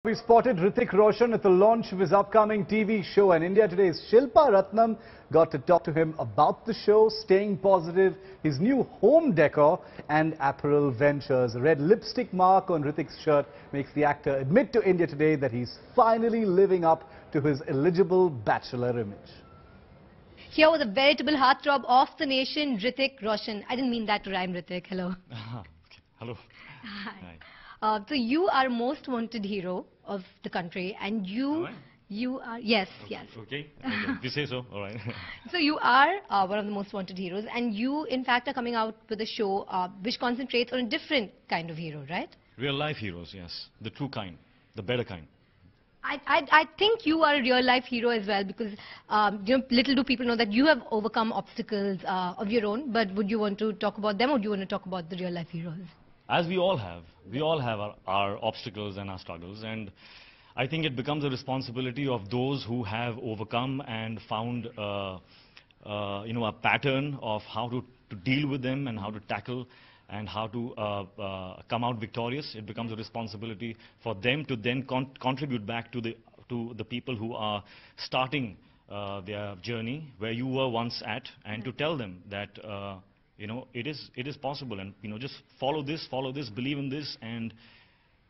We spotted Hrithik Roshan at the launch of his upcoming TV show, and India Today's Shilpa Ratnam got to talk to him about the show, staying positive, his new home decor and apparel ventures. A red lipstick mark on Hrithik's shirt makes the actor admit to India Today that he's finally living up to his eligible bachelor image. Here was a veritable heartthrob of the nation, Hrithik Roshan. I didn't mean that to rhyme, Hrithik. Hello. Okay. Hello. Hi. So you are most wanted hero of the country, and you are, yes. Okay. If you say so, all right. So you are one of the most wanted heroes, and you in fact are coming out with a show which concentrates on a different kind of hero, right? Real life heroes, yes. The true kind, the better kind. I think you are a real life hero as well, because little do people know that you have overcome obstacles of your own. But would you want to talk about them, or do you want to talk about the real life heroes? As we all have our obstacles and our struggles, and I think it becomes a responsibility of those who have overcome and found a pattern of how to deal with them and how to tackle and how to come out victorious. It becomes a responsibility for them to then contribute back to the people who are starting their journey where you were once at, and to tell them that it is possible, and just follow this, believe in this, and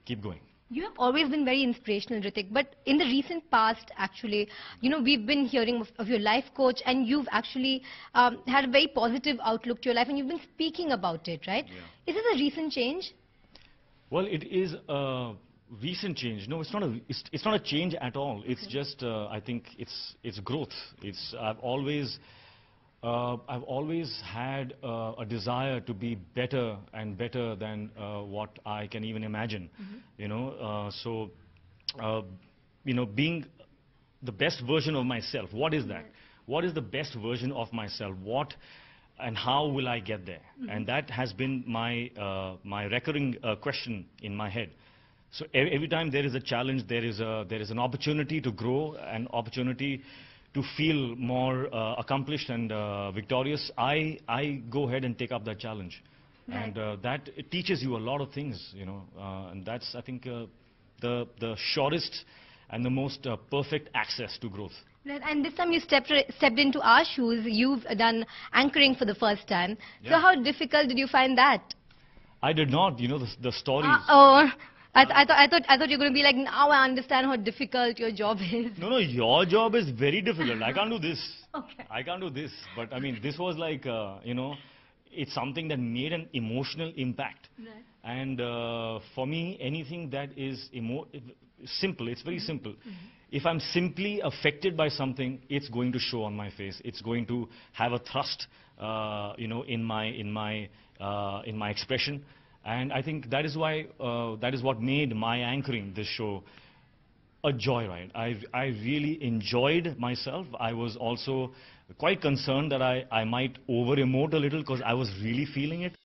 keep going. You have always been very inspirational, Hrithik, but in the recent past, actually, we've been hearing of your life coach, and you've actually had a very positive outlook to your life, and you've been speaking about it, right? Yeah. Is this a recent change? Well, it is a recent change. No, it's not a change at all. It's just, I think it's growth. I've always had a desire to be better and better than what I can even imagine. Being the best version of myself. What is that? What is the best version of myself? What and how will I get there? And that has been my recurring question in my head. So every time there is a challenge, there is an opportunity to grow, an opportunity to feel more accomplished and victorious. I go ahead and take up that challenge. Right. And it teaches you a lot of things, and that's, I think, the shortest and the most perfect access to growth. Right. And this time you stepped into our shoes. You've done anchoring for the first time. Yeah. So how difficult did you find that? I did not. The stories. I thought you were going to be like, now I understand how difficult your job is. No, your job is very difficult. I can't do this. Okay. I can't do this. But I mean, this was like, it's something that made an emotional impact. Right. And for me, anything that is simple, it's very simple. If I'm simply affected by something, it's going to show on my face. It's going to have a thrust, in my expression. And I think that is why, that is what made my anchoring this show a joyride. I really enjoyed myself. I was also quite concerned that I might over-emote a little, because I was really feeling it.